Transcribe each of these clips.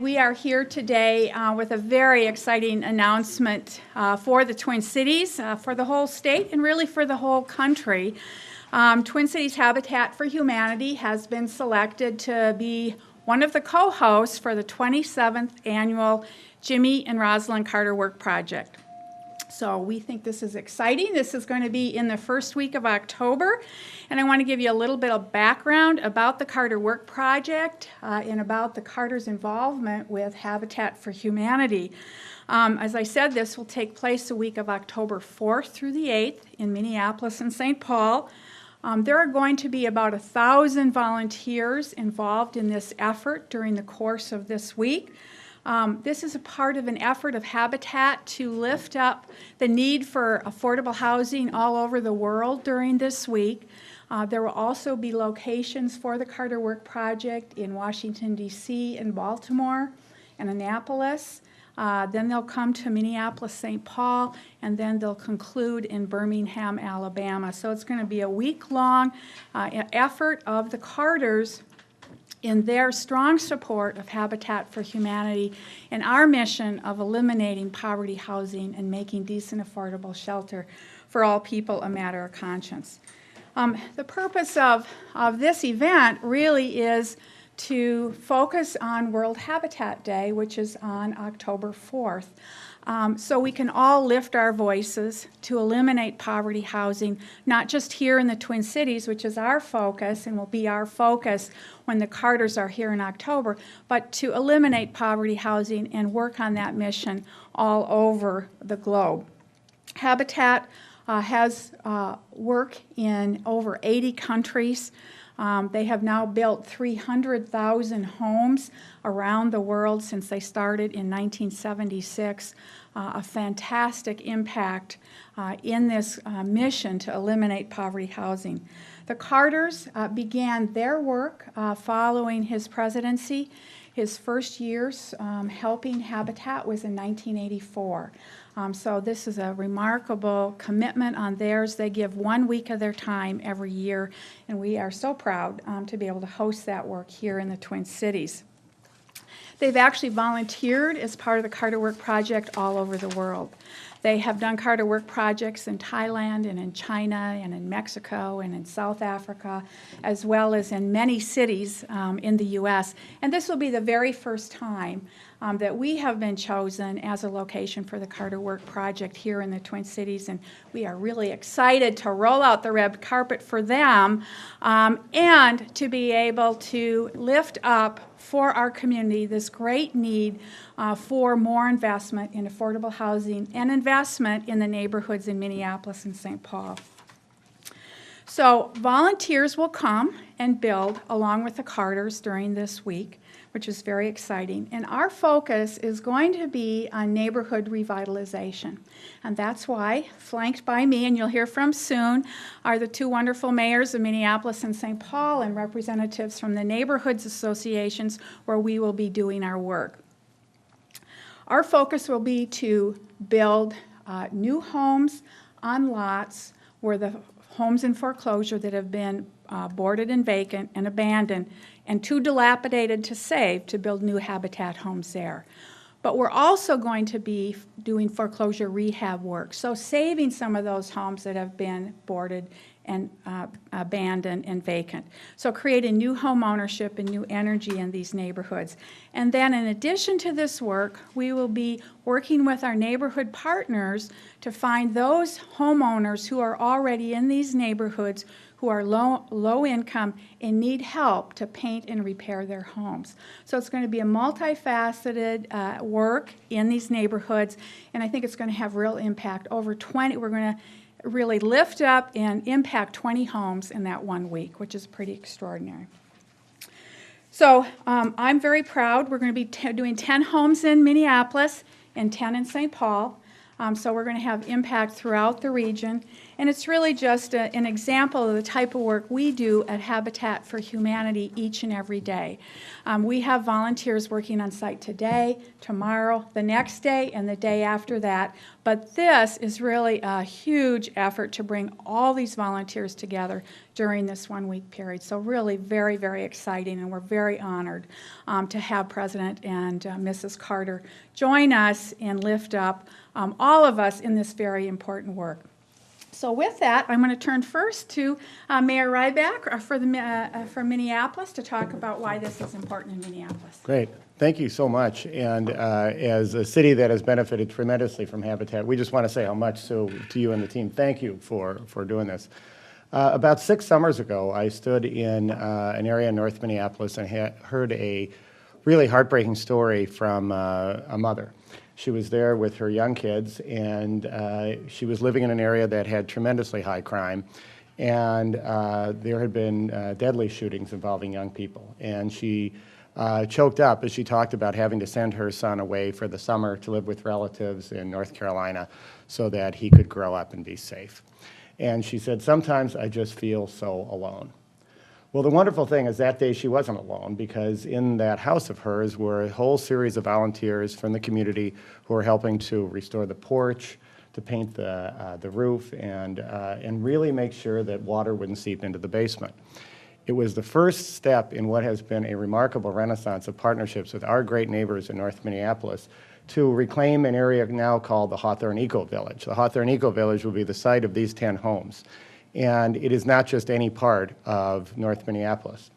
We are here today with a very exciting announcement for the Twin Cities, for the whole state, and really for the whole country. Twin Cities Habitat for Humanity has been selected to be one of the co-hosts for the 27th annual Jimmy and Rosalynn Carter Work Project. So we think this is exciting. This is going to be in the first week of October. And I want to give you a little bit of background about the Carter Work Project and about the Carter's involvement with Habitat for Humanity. As I said, this will take place the week of October 4th through the 8th in Minneapolis and St. Paul. There are going to be about 1,000 volunteers involved in this effort during the course of this week. This is a part of an effort of Habitat to lift up the need for affordable housing all over the world during this week. There will also be locations for the Carter Work Project in Washington, D.C., and Baltimore, and Annapolis. Then they'll come to Minneapolis, St. Paul, and then they'll conclude in Birmingham, Alabama. So it's going to be a week-long effort of the Carters in their strong support of Habitat for Humanity and our mission of eliminating poverty housing and making decent, affordable shelter for all people a matter of conscience. The purpose of this event really is to focus on World Habitat Day, which is on October 4th. So we can all lift our voices to eliminate poverty housing, not just here in the Twin Cities, which is our focus and will be our focus when the Carters are here in October, but to eliminate poverty housing and work on that mission all over the globe. Habitat has work in over 80 countries. They have now built 300,000 homes around the world since they started in 1976. A fantastic impact in this mission to eliminate poverty housing. The Carters began their work following his presidency. His first years helping Habitat was in 1984. So this is a remarkable commitment on theirs. They give 1 week of their time every year, and we are so proud to be able to host that work here in the Twin Cities. They've actually volunteered as part of the Carter Work Project all over the world. They have done Carter Work projects in Thailand and in China and in Mexico and in South Africa, as well as in many cities in the U.S. And this will be the very first time that we have been chosen as a location for the Carter Work Project here in the Twin Cities, and we are really excited to roll out the red carpet for them and to be able to lift up for our community this great need for more investment in affordable housing and investment in the neighborhoods in Minneapolis and St. Paul. So volunteers will come and build along with the Carters during this week, which is very exciting. And our focus is going to be on neighborhood revitalization. And that's why, flanked by me, and you'll hear from soon, are the two wonderful mayors of Minneapolis and St. Paul and representatives from the neighborhoods associations where we will be doing our work. Our focus will be to build new homes on lots where the homes in foreclosure that have been boarded and vacant and abandoned and too dilapidated to save to build new Habitat homes there. But we're also going to be doing foreclosure rehab work, so saving some of those homes that have been boarded and abandoned and vacant. So creating new home ownership and new energy in these neighborhoods. And then in addition to this work, we will be working with our neighborhood partners to find those homeowners who are already in these neighborhoods who are low income and need help to paint and repair their homes. So it's going to be a multifaceted work in these neighborhoods, and I think it's going to have real impact. Over 20, we're going to really lift up and impact 20 homes in that 1 week, which is pretty extraordinary. So I'm very proud. We're going to be doing 10 homes in Minneapolis and 10 in St. Paul. So we're going to have impact throughout the region. And it's really just an example of the type of work we do at Habitat for Humanity each and every day. We have volunteers working on site today, tomorrow, the next day, and the day after that, But this is really a huge effort to bring all these volunteers together during this 1-week period. So really very, very exciting, and we're very honored to have President and Mrs. Carter join us and lift up all of us in this very important work. So with that, I'm going to turn first to Mayor Rybak from Minneapolis to talk about why this is important in Minneapolis. Great. Thank you so much. And as a city that has benefited tremendously from Habitat, we just want to say how much, Sue, to you and the team, thank you for doing this. About 6 summers ago, I stood in an area in North Minneapolis and heard a really heartbreaking story from a mother. She was there with her young kids, and she was living in an area that had tremendously high crime, and there had been deadly shootings involving young people. And she choked up as she talked about having to send her son away for the summer to live with relatives in North Carolina so that he could grow up and be safe. And she said, "Sometimes I just feel so alone." Well, the wonderful thing is that day she wasn't alone, because in that house of hers were a whole series of volunteers from the community who were helping to restore the porch, to paint the roof, and really make sure that water wouldn't seep into the basement. It was the first step in what has been a remarkable renaissance of partnerships with our great neighbors in North Minneapolis to reclaim an area now called the Hawthorne Eco Village. The Hawthorne Eco Village will be the site of these 10 homes. And it is not just any part of North Minneapolis.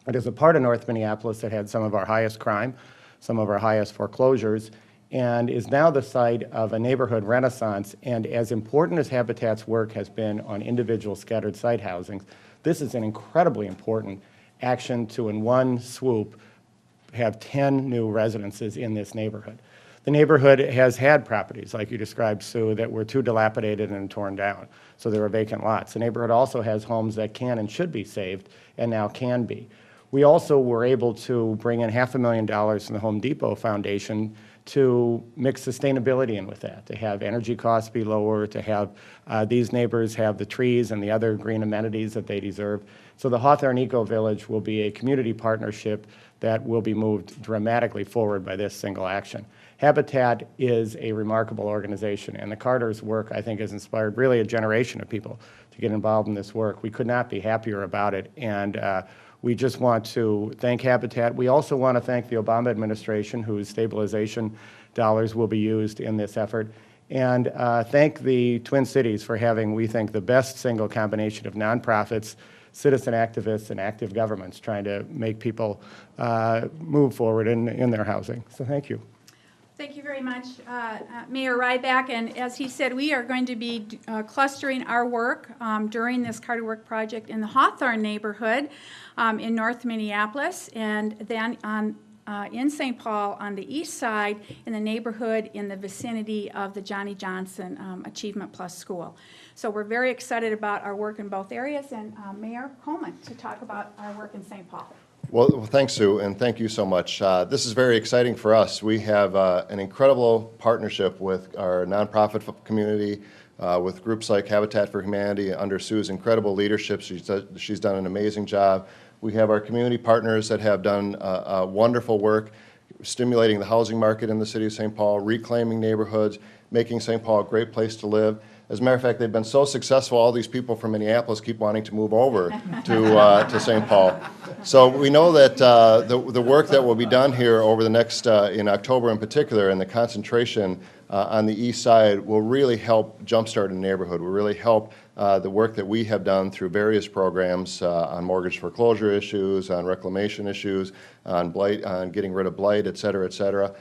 It is a part of North Minneapolis that had some of our highest crime, some of our highest foreclosures, and is now the site of a neighborhood renaissance. And as important as Habitat's work has been on individual scattered site housing, this is an incredibly important action to, in one swoop, have 10 new residences in this neighborhood. The neighborhood has had properties, like you described, Sue, that were too dilapidated and torn down, so there were vacant lots. The neighborhood also has homes that can and should be saved, and now can be. We also were able to bring in $500,000 from the Home Depot Foundation to mix sustainability in with that, to have energy costs be lower, to have these neighbors have the trees and the other green amenities that they deserve. So the Hawthorne Eco Village will be a community partnership that will be moved dramatically forward by this single action. Habitat is a remarkable organization, and the Carter's work, I think, has inspired really a generation of people to get involved in this work. We could not be happier about it, and we just want to thank Habitat. We also want to thank the Obama administration, whose stabilization dollars will be used in this effort, and thank the Twin Cities for having, we think, the best single combination of nonprofits, citizen activists, and active governments trying to make people move forward in their housing. So thank you. Thank you very much, Mayor Rybak. And as he said, we are going to be clustering our work during this Carter Work Project in the Hawthorne neighborhood in North Minneapolis, and then in St. Paul on the east side in the neighborhood in the vicinity of the Johnny Johnson Achievement Plus School. So we're very excited about our work in both areas, and Mayor Coleman to talk about our work in St. Paul. Well, thanks, Sue, and thank you so much. This is very exciting for us. We have an incredible partnership with our nonprofit community, with groups like Habitat for Humanity under Sue's incredible leadership. She's done an amazing job. We have our community partners that have done wonderful work stimulating the housing market in the city of St. Paul, reclaiming neighborhoods, making St. Paul a great place to live. As a matter of fact, they've been so successful, all these people from Minneapolis keep wanting to move over to St. Paul. So we know that the work that will be done here over the next, in October in particular, and the concentration on the east side will really help jumpstart a neighborhood, will really help the work that we have done through various programs on mortgage foreclosure issues, on reclamation issues, on blight, on getting rid of blight, et cetera, et cetera.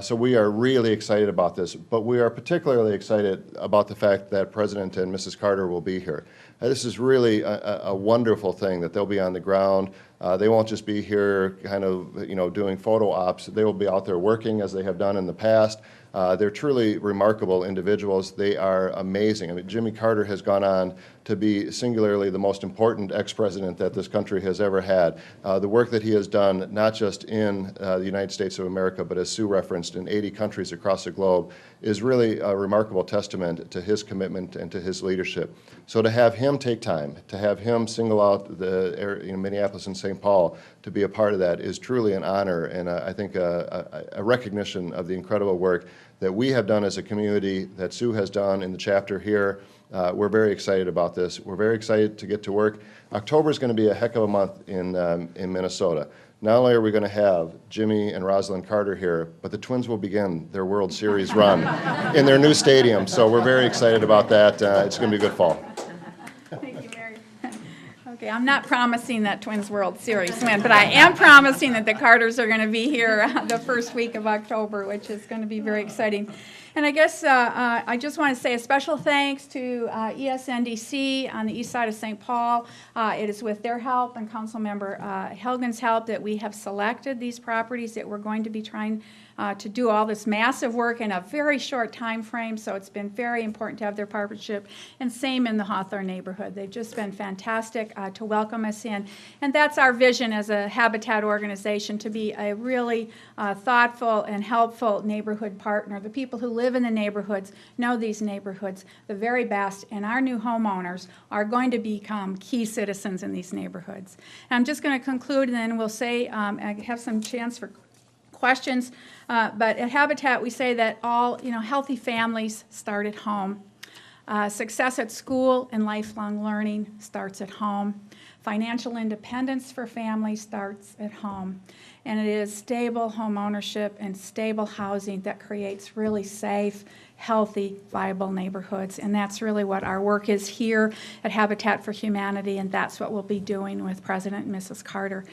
So we are really excited about this, but we are particularly excited about the fact that President and Mrs. Carter will be here. This is really a wonderful thing that they'll be on the ground. They won't just be here kind of, doing photo ops. They will be out there working as they have done in the past. They're truly remarkable individuals. They are amazing. I mean, Jimmy Carter has gone on to be singularly the most important ex-president that this country has ever had. The work that he has done, not just in the United States of America, but as Sue referenced, in 80 countries across the globe, is really a remarkable testament to his commitment and to his leadership. So to have him take time, to have him single out the Minneapolis and St. Paul to be a part of that is truly an honor, and I think a recognition of the incredible work that we have done as a community, that Sue has done in the chapter here. We're very excited about this. We're very excited to get to work. October is going to be a heck of a month in Minnesota. Not only are we going to have Jimmy and Rosalynn Carter here, but the Twins will begin their World Series run in their new stadium. So we're very excited about that. It's going to be a good fall. Thank you, Mary. Okay, I'm not promising that Twins World Series win, but I am promising that the Carters are going to be here the first week of October, which is going to be very exciting. And I guess I just want to say a special thanks to ESNDC on the east side of St. Paul. It is with their help and Councilmember Helgen's help that we have selected these properties that we're going to be trying to do all this massive work in a very short time frame. So it's been very important to have their partnership. And same in the Hawthorne neighborhood. They've just been fantastic to welcome us in. And that's our vision as a Habitat organization, to be a really thoughtful and helpful neighborhood partner. The people who live in the neighborhoods know these neighborhoods the very best, and our new homeowners are going to become key citizens in these neighborhoods. And I'm just going to conclude, and then we'll say, I have some chance for questions. But at Habitat, we say that all healthy families start at home. Success at school and lifelong learning starts at home. Financial independence for families starts at home. And it is stable home ownership and stable housing that creates really safe, healthy, viable neighborhoods. And that's really what our work is here at Habitat for Humanity, and that's what we'll be doing with President and Mrs. Carter.